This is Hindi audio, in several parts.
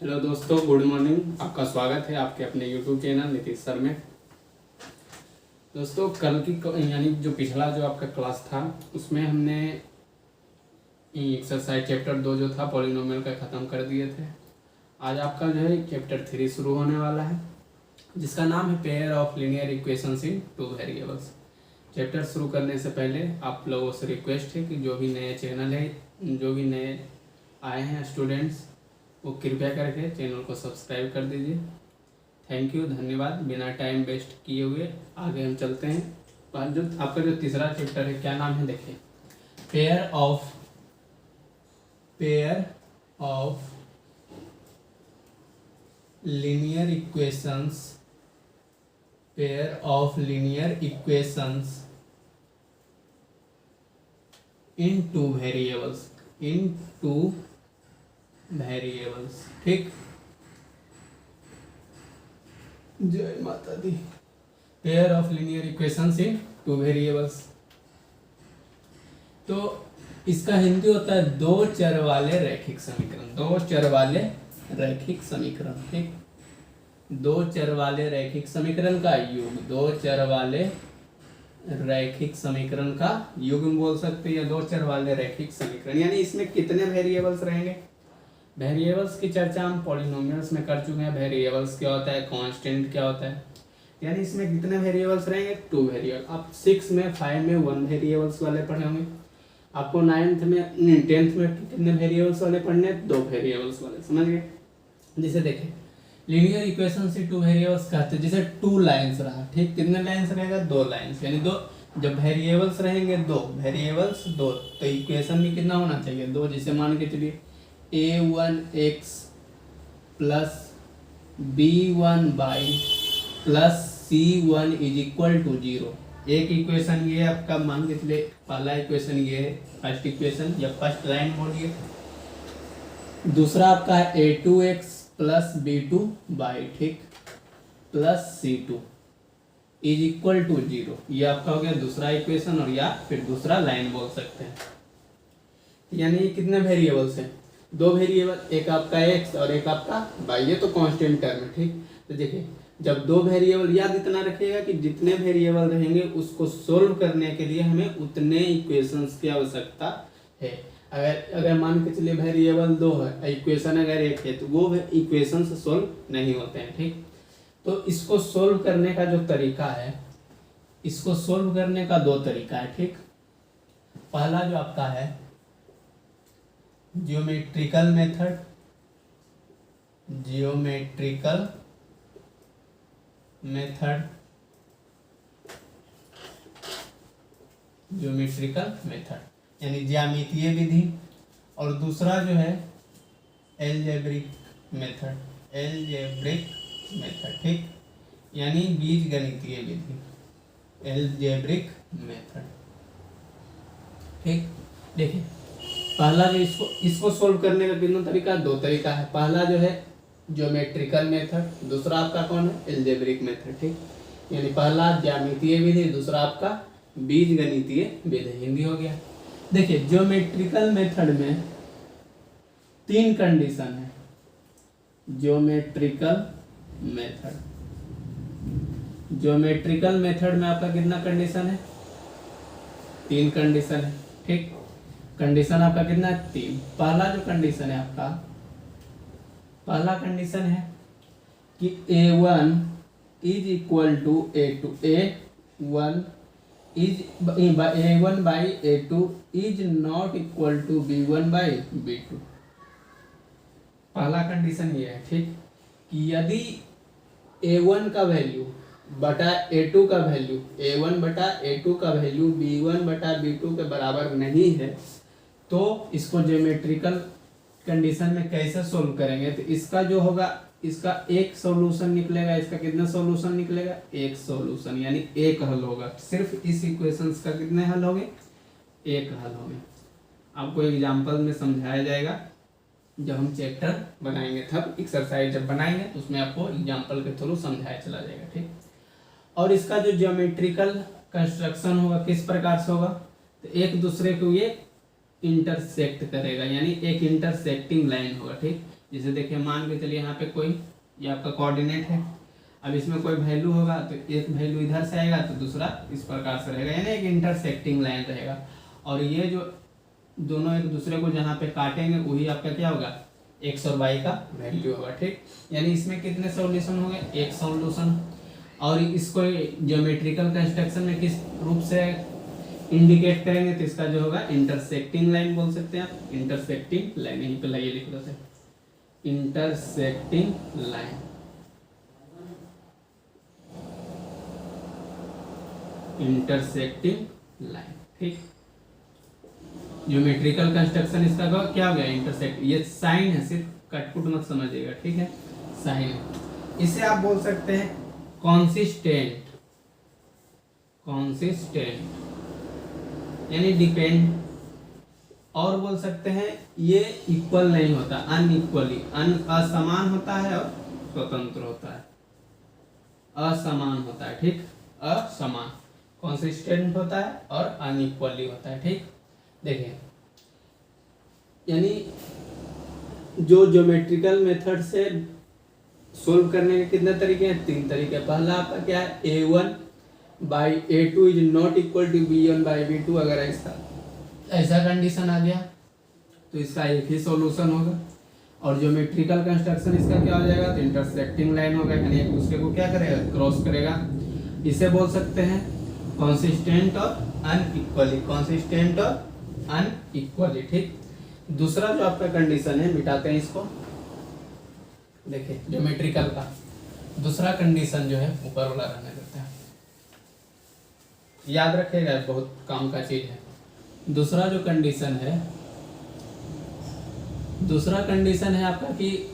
हेलो दोस्तों, गुड मॉर्निंग। आपका स्वागत है आपके अपने यूट्यूब चैनल नीतीश सर में। दोस्तों, कल की यानी जो पिछला जो आपका क्लास था उसमें हमने एक्सरसाइज चैप्टर 2 जो था पॉलिनोमियल का ख़त्म कर दिए थे। आज आपका जो है चैप्टर 3 शुरू होने वाला है, जिसका नाम है pair of linear equations in two variables. Chapter शुरू करने से पहले आप लोगों से रिक्वेस्ट है कि जो भी नए चैनल है, जो भी नए आए हैं स्टूडेंट्स, वो कृपया करके चैनल को सब्सक्राइब कर दीजिए। थैंक यू, धन्यवाद। बिना टाइम वेस्ट किए हुए आगे हम चलते हैं। जो आपका जो तीसरा चैप्टर है, क्या नाम है देखिए, pair of linear equations in two variables. ठीक, जय माता दी। Pair of linear equations in two variables, तो इसका हिंदी होता है दो चर वाले रैखिक समीकरण। दो चर वाले रैखिक समीकरण, ठीक, दो चर वाले रैखिक समीकरण का योग, दो चर वाले रैखिक समीकरण का युग्म बोल सकते हैं, या दो चर वाले रैखिक समीकरण। यानी इसमें कितने वेरिएबल्स रहेंगे? वेरिएबल्स की चर्चा हम पॉलिनोमियल्स में कर चुके हैं। वेरिएबल्स क्या होता है, कांस्टेंट क्या होता है, यानी इसमें कितने वेरिएबल्स रहेंगे? 2 वेरिएबल। आप 6 में 5 में 1 वेरिएबल्स वाले पढ़े होंगे। आपको 9th में 10th में कितने वेरिएबल्स वाले पढ़ने हैं? 2 वेरिएबल्स वाले, समझ गए। जैसे देखें, लीनियर इक्वेशन से 2 वेरिएबल्स कहते हैं। जैसे 2 लाइन्स रहा, ठीक, कितने लाइन्स रहेगा? 2 लाइन्स, यानी दो। जब वेरिएबल्स रहेंगे 2 वेरिएबल्स 2, तो इक्वेशन भी कितना होना चाहिए? 2। जिसे मान के चलिए a1x plus b1y plus c1 is equal to 0। एक इक्वेशन ये आपका मान के चलिए, पहला इक्वेशन ये है, फर्स्ट इक्वेशन या फर्स्ट लाइन बोलिए। दूसरा आपका है a2x प्लस b2y, ठीक, plus c2 is equal to 0। ये आपका हो गया दूसरा इक्वेशन, और या फिर दूसरा लाइन बोल सकते हैं। यानी कितने वेरिएबल्स हैं? 2 वेरिएबल, एक आपका x और एक आपका y। ये तो कांस्टेंट टर्म है, ठीक। तो देखिए, जब 2 वेरिएबल, याद इतना रखिएगा कि जितने वेरिएबल रहेंगे उसको सोल्व करने के लिए हमें उतने इक्वेशंस की आवश्यकता है। अगर मान के चलिए वेरिएबल 2 है, इक्वेशन अगर 1 है, तो वो इक्वेशंस सोल्व नहीं होते हैं, ठीक। तो इसको सोल्व करने का जो तरीका है, इसको सोल्व करने का 2 तरीका है, ठीक। पहला जो आपका है ज्योमेट्रिकल मेथड, यानी ज्यामितीय विधि। और दूसरा जो है एलजेब्रिक मेथड, ठीक, यानी बीजगणितीय विधि, एलजेब्रिक मेथड, ठीक। देखिए, पहला जो इसको सोल्व करने का कितना तरीका? 2 तरीका है। पहला जो है ज्योमेट्रिकल मेथड, दूसरा आपका कौन है? एलजेब्रिक मेथड, ठीक। यानी पहला ज्यामितीय विधि, दूसरा आपका बीजगणितीय विधि। हिंदी हो गया। देखिए, ज्योमेट्रिकल मेथड में 3 कंडीशन है। ज्योमेट्रिकल मेथड में आपका कितना कंडीशन है? 3 कंडीशन है, ठीक। कंडीशन आपका कितना है? 3। पहला जो कंडीशन है आपका, पहला कंडीशन है कि a1 is equal to a2, a1 by a2 is not equal to b1 by b2। पहला कंडीशन ये है, ठीक, कि यदि a1 का वैल्यू बटा a2 का वैल्यू, a1 बटा a2 का वैल्यू b1 बटा b2 के बराबर नहीं है, तो इसको ज्योमेट्रिकल कंडीशन में कैसे सोल्व करेंगे? तो इसका जो होगा, इसका एक सॉल्यूशन निकलेगा। इसका कितना सॉल्यूशन निकलेगा? एक सॉल्यूशन, यानी एक हल होगा। सिर्फ इस इक्वेशंस का कितने हल होंगे? एक हल होंगे। आपको एग्जांपल में समझाया जाएगा जब हम चैप्टर बनाएंगे, तब एक्सरसाइज जब बनाएंगे तो उसमें आपको एग्जांपल के थ्रू समझाया चला जाएगा, ठीक। और इसका जो ज्योमेट्रिकल कंस्ट्रक्शन होगा किस प्रकार से होगा? तो एक दूसरे को ये इंटरसेक्ट करेगा, यानी एक इंटरसेक्टिंग लाइन होगा, ठीक। जैसे देखिए मान के चलिए यहाँ पे कोई ये आपका कोऑर्डिनेट है, अब इसमें कोई वैल्यू होगा तो एक वैल्यू इधर से आएगा तो दूसरा इस प्रकार से रहेगा, यानी एक इंटरसेक्टिंग लाइन रहेगा। और ये जो दोनों एक दूसरे को जहाँ पे काटेंगे वही आपका क्या होगा, एक्स और वाई का वैल्यू होगा। ठीक, यानी इसमें कितने सॉल्यूशन होंगे, एक सॉल्यूशन। और इसको ज्योमेट्रिकल कंस्ट्रक्शन में किस रूप से इंडिकेट करेंगे, तो इसका जो होगा इंटरसेक्टिंग लाइन बोल सकते हैं आप, इंटरसेक्टिंग लाइन, यहीं पे लाइए लिख दो, इंटरसेक्टिंग लाइन। इंटरसेक्टिंग लाइन, ठीक। ज्योमेट्रिकल कंस्ट्रक्शन इसका क्या हो गया, इंटरसेक्ट। ये साइन है, सिर्फ कटपुट मत समझिएगा, ठीक है, साइन है। इसे आप बोल सकते हैं कॉन्सिस्टेंट, कॉन्सिस्टेंट यानी डिपेंड। और बोल सकते हैं ये इक्वल नहीं होता, अनइक्वली, असमान होता है और स्वतंत्र होता है, असमान होता है, ठीक, असमान। कॉन्सिस्टेंट होता है और अनइक्वली होता है, ठीक। देखिए यानी जो ज्योमेट्रिकल मेथड से सोल्व करने के कितने तरीके हैं, 3 तरीके। पहला आपका क्या है, a1/a2 is not equal to b1/b2। अगर ऐसा कंडीशन आ गया तो इसका एक ही सॉल्यूशन होगा। और ज्योमेट्रिकल कंस्ट्रक्शन इसका क्या हो जाएगा, तो इंटरसेक्टिंग लाइन होगा, यानी एक दूसरे को क्या करेगा, क्रॉस करेगा। इसे बोल सकते हैं कॉन्सिस्टेंट और अनइक्वली, कॉन्सिस्टेंट और अनइक्वली, ठीक। दूसरा जो आपका कंडीशन है, मिटाते हैं इसको, देखिए ज्योमेट्रिकल का दूसरा कंडीशन जो है ऊपर वाला रहने देते हैं, याद रखिएगा, बहुत काम का चीज है। दूसरा जो कंडीशन है, दूसरा कंडीशन है आपका कि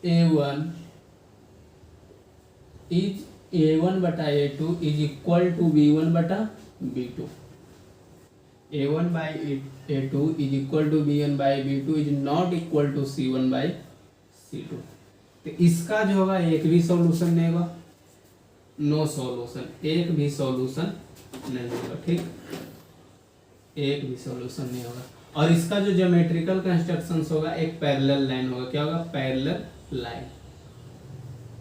a1/a2 is equal to b1/b2। a1/a2 is equal to b1/b2 is not equal to c1/c2। तो इसका जो होगा एक भी सॉल्यूशन नहीं होगा, नो सॉल्यूशन, एक भी सॉल्यूशन नहीं होगा, ठीक, एक भी सॉल्यूशन नहीं होगा। और इसका जो ज्योमेट्रिकल कंस्ट्रक्शन होगा एक पैरेलल लाइन होगा, क्या होगा, parallel line,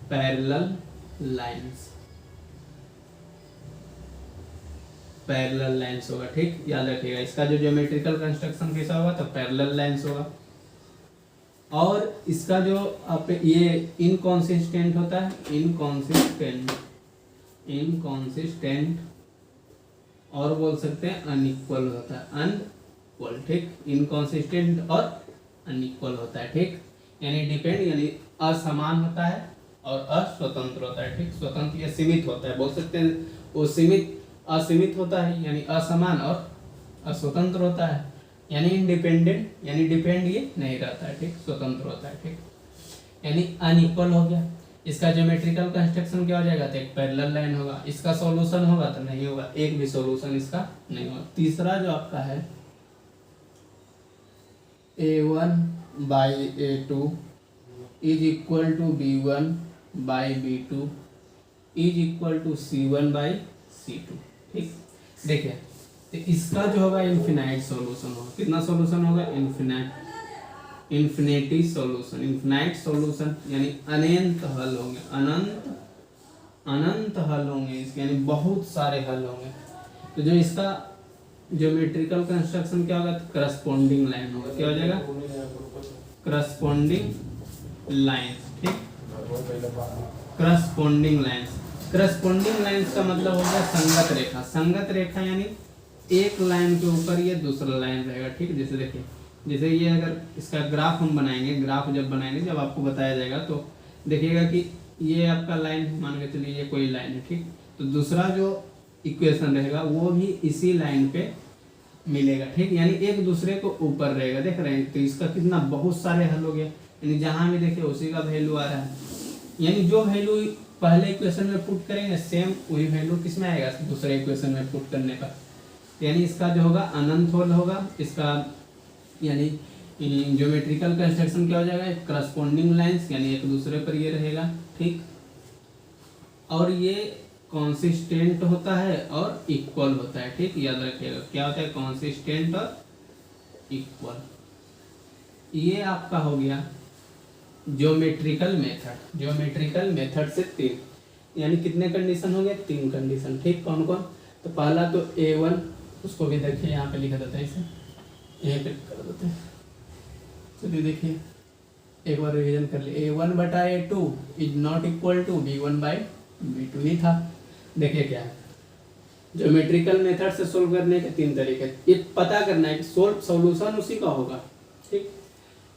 parallel lines, parallel lines होगा, ठीक, याद रखिएगा। इसका जो ज्योमेट्रिकल कंस्ट्रक्शन कैसा होगा, तो पैरेलल लाइंस होगा। और इसका जो आप ये इनकॉन्सिस्टेंट होता है, इनकॉन्सिस्टेंट, इनकॉन्सिस्टेंट, और बोल सकते हैं अनइक्वल होता है, अनइक्वल, ठीक, इनकॉन्सिस्टेंट और अनइक्वल होता है, ठीक, यानी डिपेंड यानी असमान होता है और अस्वतंत्र होता है, ठीक। स्वतंत्र या सीमित होता है, बोल सकते हैं वो सीमित असीमित होता है, यानी असमान, और अस्वतंत्र होता है यानी इंडिपेंडेंट, यानी डिपेंड ये नहीं रहता है, ठीक, स्वतंत्र होता है, ठीक, यानी अनइक्वल हो गया। इसका ज्योमेट्रिकल कंस्ट्रक्शन क्या हो जाएगा, तो एक पैरेलल लाइन होगा। इसका सॉल्यूशन होगा तो नहीं होगा, एक भी सॉल्यूशन इसका नहीं होगा। तीसरा जो आपका है a1/a2 is equal to b1/b2 is equal to c1/c2, ठीक। देखिए तो इसका जो होगा इन्फिनाइट सॉल्यूशन होगा, कितना सॉल्यूशन होगा, इन्फिनिटी सॉल्यूशन, इन्फिनाइट सॉल्यूशन यानी अनंत हल होंगे, अनंत हल होंगे इसके, यानी बहुत सारे हल होंगे। तो जो इसका ज्योमेट्रिकल कंस्ट्रक्शन क्या होगा, करस्पॉन्डिंग लाइन होगा, क्या हो जाएगा, करस्पॉन्डिंग लाइंस, ठीक, करस्पॉन्डिंग लाइंस। करस्पॉन्डिंग लाइंस का मतलब हो गया संगत रेखा, संगत रेखा यानी एक लाइन के ऊपर ये दूसरा लाइन रहेगा, ठीक। जैसे देखिए, जैसे ये अगर इसका ग्राफ हम बनाएंगे, ग्राफ जब बनाएंगे, जब आपको बताया जाएगा तो देखिएगा कि ये आपका लाइन, मान के चलिए ये कोई लाइन है, ठीक, तो दूसरा जो इक्वेशन रहेगा वो भी इसी लाइन पे मिलेगा, ठीक, यानी एक दूसरे को ऊपर रहेगा, देख रहे हैं। तो इसका कितना बहुत सारे हल हो गया, यानी जहाँ भी देखिए उसी का वैल्यू आ रहा है, यानी जो वैल्यू पहले इक्वेशन में पुट करेंगे सेम वही वैल्यू किस में आएगा, दूसरे इक्वेशन में पुट करने पर। यानी इसका जो होगा अनंत हल होगा, इसका यानी ज्योमेट्रिकल कंस्ट्रक्शन क्या हो जाएगा, करस्पॉन्डिंग लाइंस, यानी एक दूसरे पर ये रहेगा, ठीक। और ये कॉन्सिस्टेंट होता है और इक्वल होता है, ठीक, याद रखिएगा क्या होता है, कॉन्सिस्टेंट और इक्वल, ये आपका हो गया ज्योमेट्रिकल मेथड। ज्योमेट्रिकल मेथड से 3, यानी कितने कंडीशन हो गए? 3 कंडीशन। ठीक, कौन कौन? तो पहला तो A1, उसको भी देखिए यहाँ पे लिखा देते हैं, इसे यहीं पे कर देते हैं। चलिए देखिए एक बार रिवीजन कर लिए। A1/A2 is not equal to B1/B2 ही था। देखिए क्या है, ज्योमेट्रिकल मेथड से सोल्व करने के 3 तरीके। ये पता करना है कि सॉल्यूशन उसी का होगा। ठीक,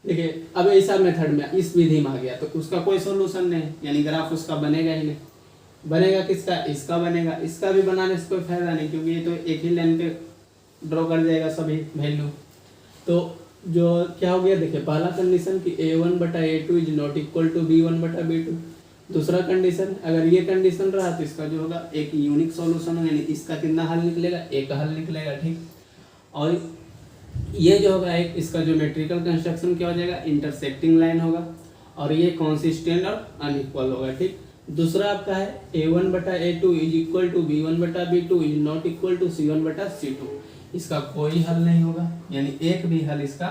देखिए अब ऐसा मेथड में इस विधि में आ गया तो उसका कोई सॉल्यूशन नहीं, यानी ग्राफ उसका बनेगा ही नहीं। बनेगा किसका? इसका बनेगा। इसका भी बनाने से कोई फायदा नहीं, क्योंकि ये तो एक ही लाइन पे ड्रॉ कर जाएगा सभी वैल्यू। तो जो क्या हो गया, देखिए पहला कंडीशन कि A1/A2 is not equal to B1/B2। दूसरा कंडीशन, अगर ये कंडीशन रहा तो इसका जो होगा एक यूनिक सॉल्यूशन होगा, यानी इसका कितना हल निकलेगा? एक हल निकलेगा। ठीक, और ये जो होगा एक इसका ज्योमेट्रिकल कंस्ट्रक्शन क्या हो जाएगा? इंटरसेक्टिंग लाइन होगा, और ये कॉन्सिस्टेंट और अनइक्वल होगा। ठीक, दूसरा आपका है A1/A2 is equal to B1/B2 is not equal to C1/C2। इसका कोई हल नहीं होगा, यानी एक भी हल इसका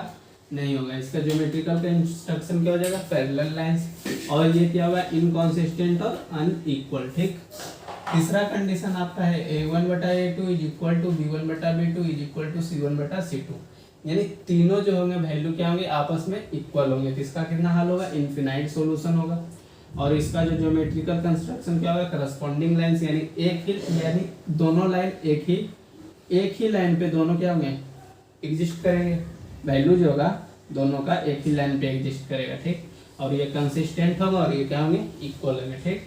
नहीं होगा। इसका ज्योमेट्रिकल कंस्ट्रक्शन क्या हो जाएगा? पैरेलल लाइंस, और ये क्या होगा? इनकॉन्सिस्टेंट और अनइक्वल। ठीक, तीसरा कंडीशन आपका है A1/A2 is equal to B1/B2 is equal to C1/C2, यानी तीनों जो होंगे वैल्यू क्या होंगे? आपस में इक्वल होंगे। तो इसका कितना हल होगा? इनफिनाइट सॉल्यूशन होगा। और इसका जो ज्योमेट्रिकल कंस्ट्रक्शन क्या होगा? करस्पॉन्डिंग लाइंस, यानी यानी दोनों लाइन एक ही लाइन पे दोनों क्या होंगे? एग्जिस्ट करेंगे। वैल्यू जो होगा दोनों का एक ही लाइन पे एग्जिस्ट करेगा। ठीक, और ये कंसिस्टेंट होगा और ये क्या होंगे? इक्वल होंगे। ठीक,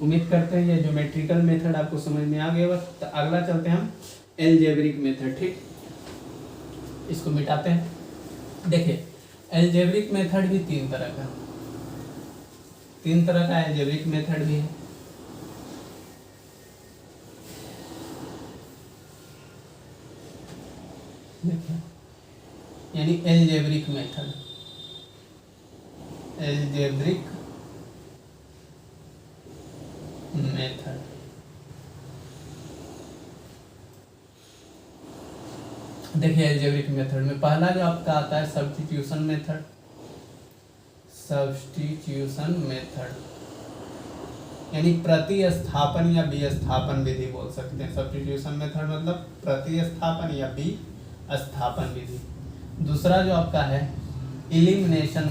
उम्मीद करते हैं ये ज्योमेट्रिकल मेथड आपको समझ में आ गया होगा। तो अगला चलते हैं हम एलजेब्रिक मेथड। ठीक, इसको मिटाते हैं। देखिए एलजेब्रिक मेथड भी 3 तरह का एलजेब्रिक मेथड भी है। देखिए, यानी एलजेब्रिक मेथड देखिए एलजेब्रिक मेथड में पहला जो आपका आता है सब्स्टिट्यूशन मेथड, यानी प्रतिस्थापन या विस्थापन विधि बोल सकते हैं। सब्स्टिट्यूशन मेथड मतलब प्रतिस्थापन या विस्थापन विधि। दूसरा जो आपका है एलिमिनेशन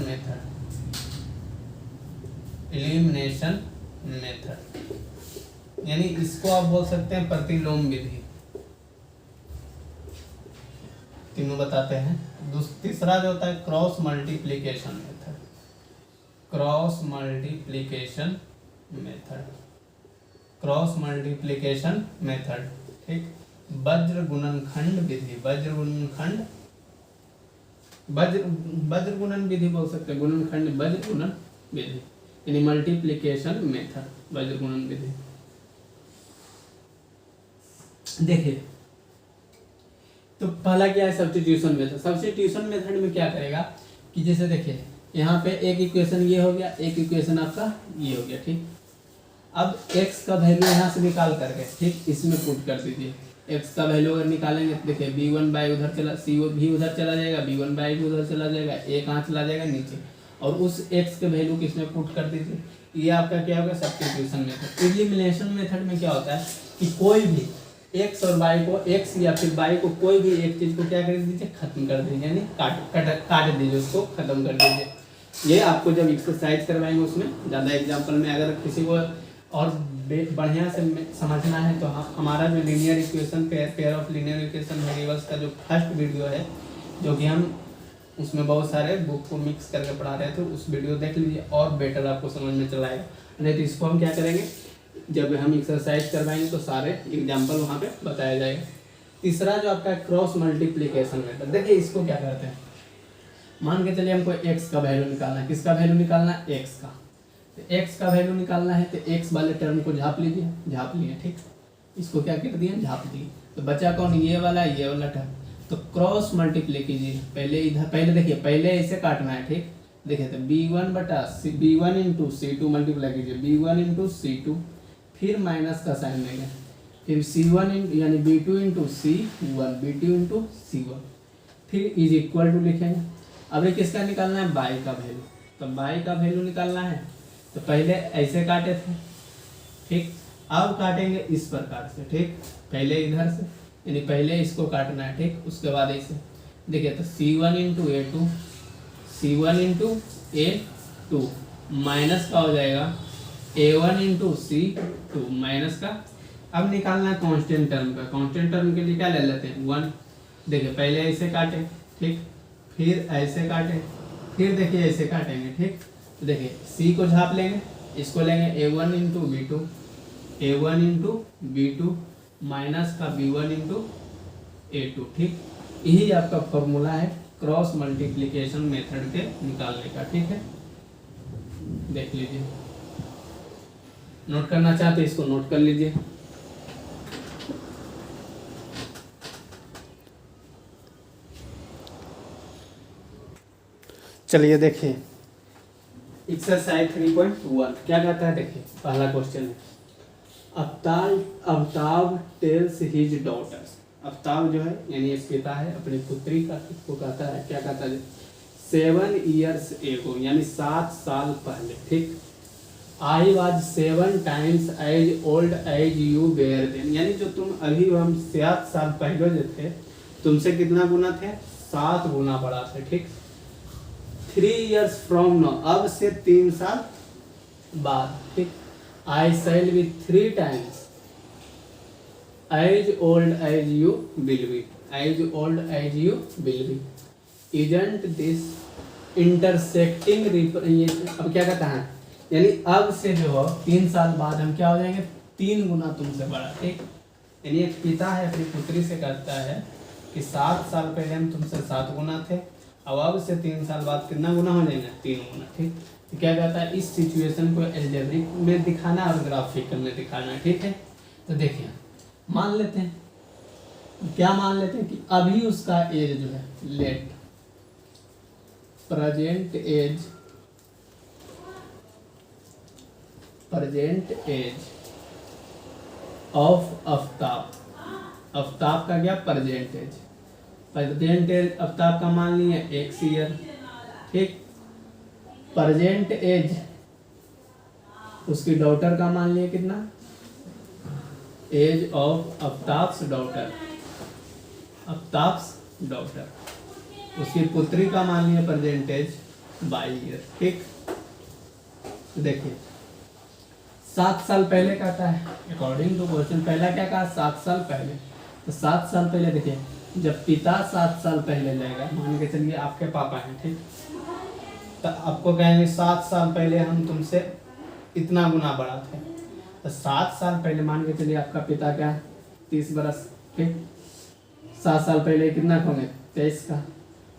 मेथड, यानी इसको आप बोल सकते हैं प्रतिलोम विधि। तीनों बताते हैं। तीसरा जो होता है क्रॉस मल्टीप्लिकेशन मेथड। ठीक, वज्र गुणन विधि बोल सकते हैं। वज्र गुणन विधि यानी मल्टीप्लिकेशन मेथड, वज्र गुणन विधि। देखिए तो पहला क्या है? Substitution method. सब्स्टिट्यूशन मेथड में क्या करेगा कि जैसे देखिए यहाँ पे एक इक्वेशन ये हो गया, एक इक्वेशन आपका ये हो गया। ठीक, अब x का वैल्यू यहाँ से निकाल करके ठीक इसमें पुट कर दीजिए। x का वैल्यू अगर निकालेंगे तो देखिए B1/, उधर चला C भी उधर चला जाएगा, B1/, भी उधर चला जाएगा, a कहाँ चला जाएगा? नीचे। और उस x के वैल्यू किसमें पुट कर दीजिए? ये आपका क्या होगा? Substitution method. एलिमिनेशन मेथड में क्या होता है कि कोई भी x और y को, x या फिर y को, कोई भी एक चीज को क्या कर दीजिए? खत्म कर दीजिए, यानी काट दीजिए, उसको खत्म कर दीजिए। ये आपको जब एक्सरसाइज करवाएंगे उसमें ज़्यादा एग्जाम्पल में, अगर किसी को और बढ़िया से समझना है तो हमारा जो linear equation pair of linear equation variables का जो फर्स्ट वीडियो है, जो कि हम उसमें बहुत सारे बुक को मिक्स करके पढ़ा रहे थे, उस वीडियो देख लीजिए और बेटर आपको समझ में चला आएगा। नहीं तो इसको हम क्या करेंगे, जब हम एक्सरसाइज करवाएंगे तो सारे एग्जाम्पल वहाँ पे बताया जाएगा। तीसरा जो आपका क्रॉस मल्टीप्लिकेशन मेथड, देखिए इसको क्या करते हैं, मान के चलिए हमको x का वैल्यू निकालना है। किसका वैल्यू निकालना है? x का। तो x का वैल्यू निकालना है तो x वाले टर्म को झाप लीजिए, झाप लिए। ठीक, इसको क्या कर दिए? झाप दिए। तो बचा कौन? ये वाला टर्म। तो क्रॉस मल्टीप्लाई कीजिए। पहले देखिए, पहले ऐसे काटना है। ठीक, देखिए तो b1 इंटू C2 मल्टीप्लाई कीजिए, b1 इंटू C2, फिर माइनस का साइन लेंगे, फिर C1 यानी b2 into C1, b2 into C1, फिर इज इक्वल टू लिखेंगे, अब ये किसका निकालना है, बाई का वैल्यू। तो बाई का वैल्यू निकालना है तो पहले ऐसे काटे थे, ठीक। अब काटेंगे इस प्रकार से, ठीक। पहले इधर से, यानी पहले इसको काटना है, ठीक। उसके बाद ऐसे देखिए, तो C1 into A2, C1 into A2 minus का हो जाएगा A1 इंटू C2 माइनस का। अब निकालना है कांस्टेंट टर्म का। कांस्टेंट टर्म के लिए क्या ले लेते हैं, 1। देखिए पहले ऐसे काटे, ठीक, फिर ऐसे काटे, फिर देखिए ऐसे काटेंगे, ठीक। तो देखिए C को झाप लेंगे, इसको लेंगे A1 into B2, A1 into B2 minus का B1 इंटू A2, ठीक। यही आपका फॉर्मूला है क्रॉस मल्टीप्लिकेशन मेथड के निकालने का, ठीक है। देख लीजिए, नोट करना चाहते इसको नोट कर लीजिए। चलिए देखिए एक्सरसाइज 3.1 क्या कहता है, देखिए पहला क्वेश्चन है, Aftab tells his daughters. Aftab जो है यानी एक पिता है, अपनी पुत्री का को कहता है, क्या कहता है, 7 years ago यानी 7 साल पहले, ठीक। I was 7 times as old as you were then, यानी जो तुम अभी हम 7 साल पहले जो थे तुमसे कितना गुना थे, 7 गुना बड़ा थे, ठीक। 3 years from now, अब से 3 साल बाद, ठीक। I shall with 3 times as old as you will be, as old as you will be, isn't this intersecting. अब क्या कहता है, यानी अब से जो हो 3 साल बाद हम क्या हो जाएंगे, 3 गुना तुमसे बड़ा, ठीक। यानी एक पिता है अपनी पुत्री से कहता है कि 7 साल पहले हम तुमसे 7 गुना थे, अब से 3 साल बाद कितना गुना हो जाएगा, 3 गुना, ठीक। तो क्या कहता है, इस सिचुएशन को एल्जेब्रिक में दिखाना और ग्राफिकल में दिखाना है, ठीक है। तो देखिए मान लेते हैं, क्या मान लेते हैं कि अभी उसका एज जो है, let present age of Aftab, Aftab का क्या, present age, present age Aftab का मान लिए X ईयर, ठीक। प्रेजेंट एज उसकी डॉटर का मान लिए कितना, age of Aftab's daughter, Aftab's daughter, उसकी पुत्री का मान लिया प्रेजेंट एज 22 ईयर, ठीक। देखिए 7 साल पहले कहता है, अकॉर्डिंग टू क्वेश्चन पहला क्या कहा, 7 साल पहले। तो 7 साल पहले देखिए, जब पिता 7 साल पहले लेगा, मान के चलिए आपके पापा हैं, ठीक। तो आपको कहेंगे 7 साल पहले हम तुमसे इतना गुना बड़ा थे, तो 7 साल पहले मान के चलिए आपका पिता क्या है, 30 बरस, ठीक। 7 साल पहले कितना होंगे, 23 का,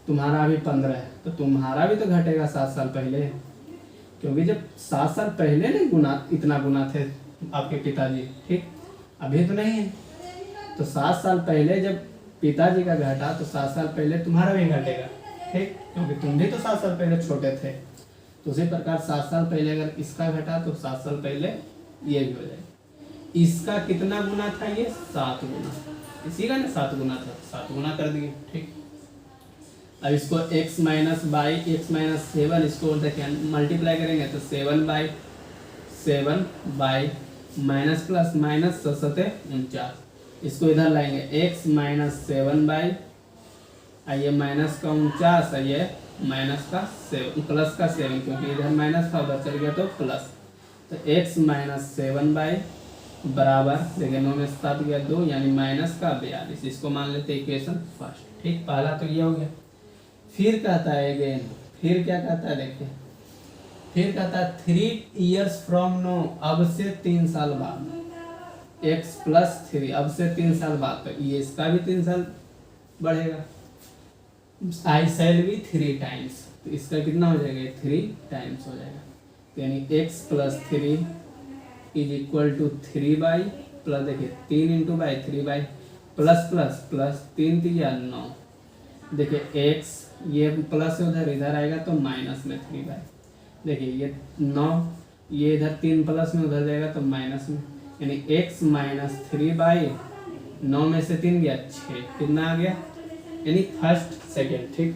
तुम्हारा अभी 15 है, तो तुम्हारा भी तो घटेगा 7 साल पहले, क्योंकि जब 7 साल पहले नहीं गुना इतना गुना थे आपके पिताजी, ठीक, अभी तो नहीं है। तो 7 साल पहले जब पिताजी का घटा तो 7 साल पहले तुम्हारा भी घटेगा, ठीक, क्योंकि तुम भी तो 7 साल पहले छोटे थे। तो उसी प्रकार 7 साल पहले अगर इसका घटा तो 7 साल पहले ये भी हो जाएगा। इसका कितना गुना था, ये 7 गुना, इसी का ना 7 गुना था, 7 गुना कर दिए, ठीक। अब इसको x minus by x minus 7, इसको देखिए मल्टीप्लाई करेंगे तो 7 बाई माइनस प्लस माइनस 49, इसको इधर लाएंगे x माइनस 7 बाई, ये माइनस का 49, ये माइनस का 7 प्लस का 7, क्योंकि इधर माइनस था उधर चल गया तो प्लस। तो x माइनस 7 बाई बराबर, देखिए 9 में 7 गया 2, यानी माइनस का 42। इसको मान लेते हैं इक्वेशन फर्स्ट, ठीक। पहला तो ये हो गया। फिर कहता है अगेन, फिर क्या कहता है, देखिए फिर कहता है 3 years from now, अब से 3 साल बाद, x प्लस 3, अब से 3 साल बाद, तो ये इसका भी 3 साल बढ़ेगा। आई सेल भी 3 times, तो इसका कितना हो जाएगा, 3 times हो जाएगा, यानी x plus 3 is equal to 3 by plus, देखिए 3 into by 3 by plus plus plus 3 3 9, देखिए x ये प्लस उधर इधर आएगा तो माइनस में 3 बाई, देखिए ये 9, ये इधर 3 प्लस में उधर जाएगा तो माइनस में, यानी x माइनस 3 बाई 9 में से 3 गया 6, कितना आ गया, यानी फर्स्ट सेकेंड, ठीक।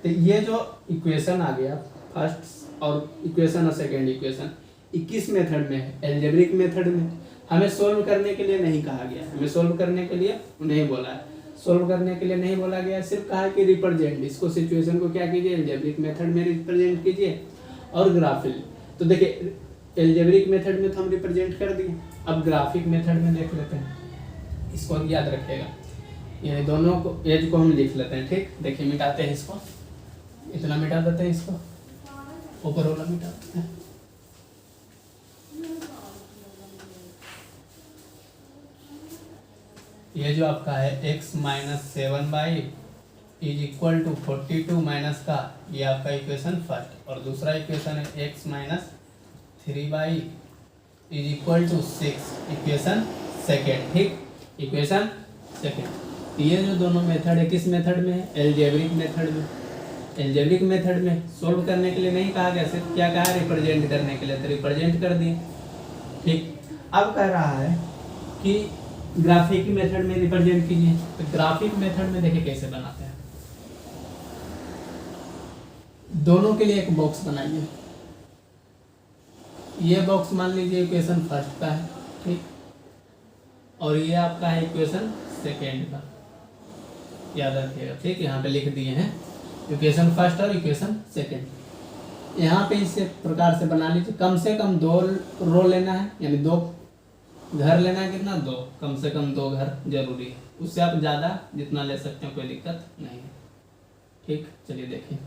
तो ये जो इक्वेशन आ गया फर्स्ट और इक्वेशन और सेकेंड इक्वेशन 21 मेथड में है, एल्जेब्रिक मेथड में। हमें सोल्व करने के लिए नहीं कहा गया, हमें सोल्व करने के लिए नहीं बोला है, सोल्व करने के लिए नहीं बोला गया, सिर्फ कहा कि रिप्रेजेंट, इसको सिचुएशन को क्या कीजिए, एल्जेब्रिक मेथड में रिप्रेजेंट कीजिए और ग्राफिक। तो देखिए एल्जेब्रिक मेथड में तो हम रिप्रेजेंट कर दिए, अब ग्राफिक मेथड में देख लेते हैं, इसको हम याद रखिएगा, ये दोनों को एज को हम लिख लेते हैं। ठीक, देखिए मिटाते हैं इसको, इतना मिटा देते हैं, इसको ऊपर वाला मिटा देते हैं। ये जो आपका है x minus 7y is equal to 42 minus का, ये आपका इक्वेशन फर्स्ट, और दूसरा इक्वेशन है x माइनस 3y is equal to 6, equation second. ठीक, इक्वेशन सेकेंड। ये जो दोनों मेथड है किस मेथड में है, एल्जेब्रिक मेथड में। एल्जेब्रिक मेथड में सोल्व करने के लिए नहीं कहा गया, सिर्फ क्या कहा, रिप्रेजेंट करने के लिए, तो रिप्रेजेंट कर दिए। ठीक, अब कह रहा है कि ग्राफिक मेथड में रिप्रेजेंट कीजिए, तो ग्राफिक मेथड में देखिए कैसे बनाते हैं। दोनों के लिए एक बॉक्स बनाइए, ये बॉक्स मान लीजिए इक्वेशन फर्स्ट का है, ठीक, और ये आपका है इक्वेशन सेकेंड का, याद रखिएगा। ठीक, यहाँ पे लिख दिए हैं इक्वेशन फर्स्ट और इक्वेशन सेकेंड। यहाँ पे इस प्रकार से बना लीजिए, कम से कम 2 रो लेना है, यानी 2 घर लेना है, कितना, 2, कम से कम 2 घर जरूरी है, उससे आप ज़्यादा जितना ले सकते हैं कोई दिक्कत नहीं है। ठीक, चलिए देखिए,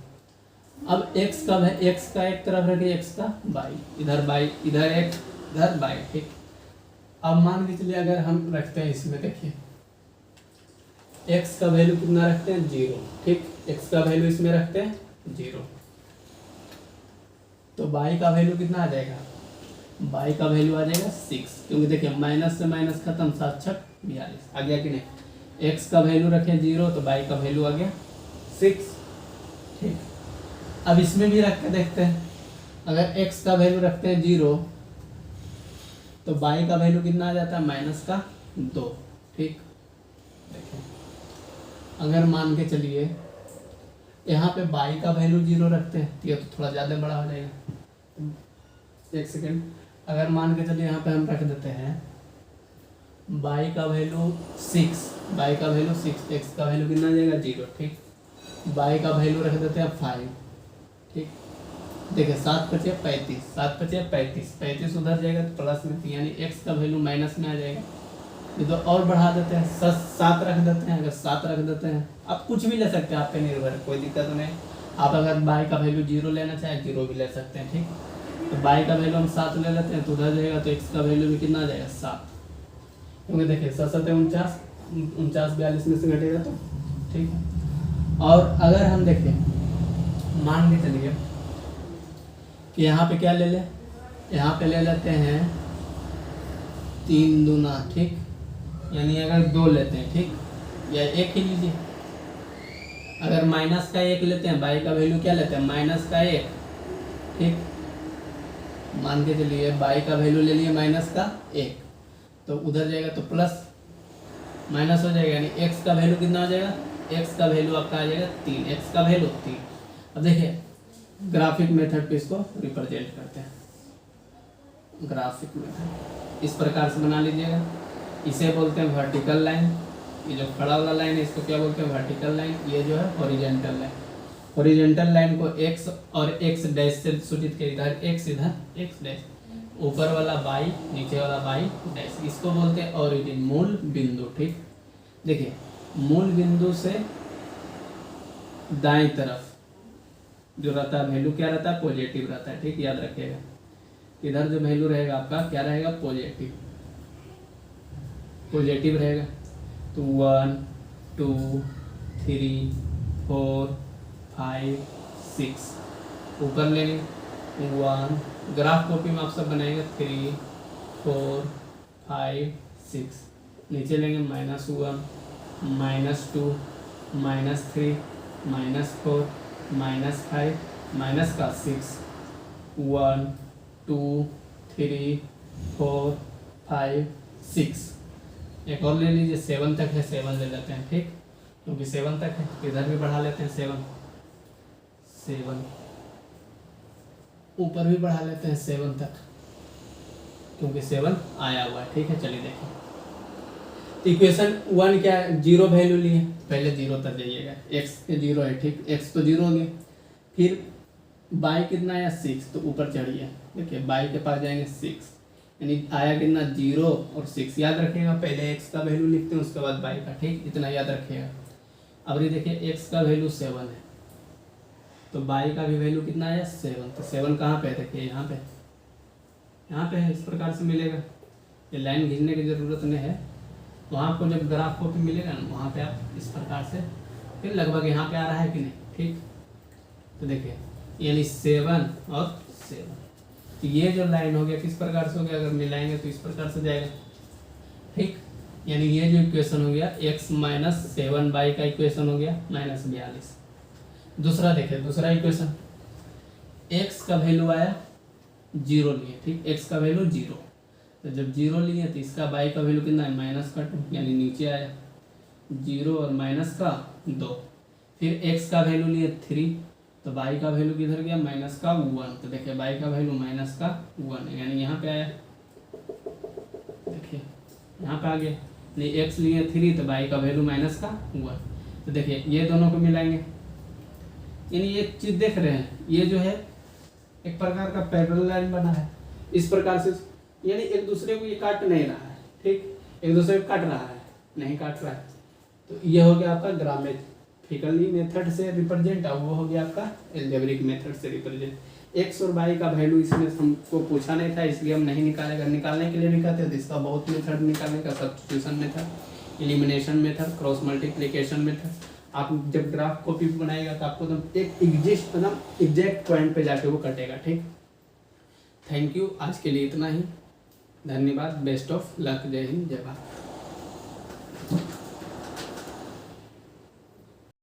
अब x कब है, x का एक तरफ रखिए, x का y, इधर y, इधर x, इधर y। ठीक, अब मान के चलिए अगर हम रखते हैं इसमें, देखिए x का वैल्यू कितना रखते हैं, 0। ठीक, x का वैल्यू इसमें रखते हैं 0, तो y का वैल्यू कितना आ जाएगा, y का वैल्यू आ जाएगा 6, क्योंकि देखिए माइनस से माइनस खत्म, 7 छक 42 आ गया कि नहीं। x का वैल्यू रखें 0 तो y का वैल्यू आ गया 6। ठीक, अब इसमें भी रख के देखते हैं, अगर x का वैल्यू रखते हैं 0 तो y का वैल्यू कितना आ जाता है, माइनस का 2। ठीक, देखिए अगर मान के चलिए यहाँ पे y का वैल्यू 0 रखते हैं, तो ये तो थोड़ा ज़्यादा बड़ा हो जाएगा। एक सेकेंड, अगर मान के चलिए यहाँ पे हम रख देते हैं y का वैल्यू 6, y का वैल्यू 6, x का वैल्यू कितना आ जाएगा 0। ठीक, y का वैल्यू रख देते हैं 5। ठीक, देखिए 7 बचे 35, 7 बचे 35, 35 उधर जाएगा तो प्लस में, यानी x का वैल्यू माइनस में आ जाएगा। ये तो और बढ़ा देते हैं, 7 रख देते हैं, अगर 7 रख देते हैं, आप कुछ भी ले सकते हैं, आप पे निर्भर है, कोई दिक्कत नहीं। आप अगर y का वैल्यू 0 लेना चाहें 0 भी ले सकते हैं। ठीक, तो y का वैल्यू हम 7 ले लेते हैं, तो उधर जाएगा तो x का वैल्यू भी कितना आ जाएगा, 7, क्योंकि देखिए 7 7 49, 49 42 में से घटेगा तो। ठीक है, और अगर हम देखें, मान के चलिए कि यहाँ पे क्या ले लें, यहाँ पे ले लेते हैं 3 दूना। ठीक, यानी अगर 2 लेते हैं, ठीक, या 1 ही लीजिए, अगर माइनस का 1 लेते हैं, y का वैल्यू क्या लेते हैं, माइनस का 1। ठीक, मान के चलिए y का वैल्यू ले लिए माइनस का 1, तो उधर जाएगा तो प्लस माइनस हो जाएगा, यानी x का वैल्यू कितना हो जाएगा, x का वैल्यू आपका आ जाएगा 3, x का वैल्यू 3। अब देखिए ग्राफिक मेथड पे इसको रिप्रेजेंट करते हैं, ग्राफिक मेथड इस प्रकार से बना लीजिएगा। इसे बोलते हैं वर्टिकल लाइन, ये जो खड़ा वाला लाइन है इसको क्या बोलते हैं, वर्टिकल लाइन। ये जो है हॉरिजॉन्टल लाइन, हॉरिजॉन्टल लाइन को x और x डैश से सूचित किया, इधर x, इधर x डैश, ऊपर वाला y, नीचे वाला y डैश, इसको बोलते हैं ओरिजिन, मूल बिंदु। ठीक, देखिए मूल बिंदु से दाएं तरफ जो रहता है वैल्यू क्या रहता है, पॉजिटिव रहता है। ठीक, याद रखिएगा, इधर जो वैल्यू रहेगा आपका क्या रहेगा, पॉजिटिव, पॉजिटिव रहेगा। तो 1 2 3 4 5 6 ऊपर लेंगे 1, ग्राफ कॉपी में आप सब बनाएंगे 3 4 5 6, नीचे लेंगे -1 -2 -3 -4 -5 माइनस का 6, 1 2 3 4 5 6, एक और ले लीजिए 7 तक है, 7 ले लेते हैं। ठीक, क्योंकि 7 तक है, इधर भी बढ़ा लेते हैं 7, 7, ऊपर भी बढ़ा लेते हैं 7 तक, क्योंकि 7 आया हुआ है। ठीक है, चलिए देखिए इक्वेशन 1 क्या है, 0 वैल्यू लिए, पहले 0 तक जाइएगा, x के 0 है, ठीक, x तो 0 हो गया। फिर y कितना आया 6, तो ऊपर चढ़िए, देखिए y के पास जाएंगे 6, यानी आया कितना 0 और 6, याद रखिएगा पहले x का वैल्यू लिखते हैं उसके बाद y का, ठीक, इतना याद रखिएगा। अब ये देखिए x का वैल्यू 7 है, तो y का भी वैल्यू कितना आया 7, तो 7 कहाँ पे है, देखिए यहाँ पे है, इस प्रकार से मिलेगा। ये लाइन खींचने की ज़रूरत नहीं है, वहाँ आपको जब ग्राफ कॉपी मिलेगा ना, वहाँ पे आप इस प्रकार से फिर लगभग यहाँ पे आ रहा है कि नहीं, ठीक। तो देखिए यानी 7 और 7, तो ये जो लाइन हो गया किस प्रकार से हो गया, अगर मिलाएंगे तो इस प्रकार से जाएगा, ठीक। यानी ये जो इक्वेशन हो गया x माइनस 7y का इक्वेशन हो गया -42। दूसरा देखिए, दूसरा इक्वेशन x का वैल्यू आया 0 लिए, ठीक, x का वैल्यू 0, तो जब 0 लिए तो इसका y का वैल्यू कितना है -2, यानी नीचे आया 0 और -2। फिर x का वैल्यू लिए 3, तो y का वैल्यू किधर गया -1, तो देखिए y का वैल्यू -1, यानी यहाँ पे आया, देखिए यहाँ पे आ गया, नहीं x लिए 3 तो y का वैल्यू -1। तो देखिए ये दोनों को मिलाएंगे, यानी ये चीज़ देख रहे हैं, ये जो है एक प्रकार का पैरेलल लाइन बना है, इस प्रकार से, यानी एक दूसरे को ये काट नहीं रहा है, ठीक, एक दूसरे को काट रहा है, नहीं काट रहा है। तो ये हो गया आपका ग्रामेटिकली मेथड से रिप्रेजेंट, और वो हो गया आपका एल्जेब्रिक मेथड से रिप्रेजेंट। एक्स और वाई का वैल्यू इसमें हमको पूछा नहीं था, इसलिए हम नहीं निकालेगा, निकालने के लिए भी कहते हैं तो इसका बहुत मेथड निकालने का, substitution method, elimination method, cross multiplication method. आप जब ग्राफ कॉपी बनाएगा तो आपको एक एग्जैक्ट पॉइंट पे जाके वो कटेगा, ठीक। थैंक यू, आज के लिए इतना ही, धन्यवाद, बेस्ट ऑफ लक, जय हिंद, जय भारत।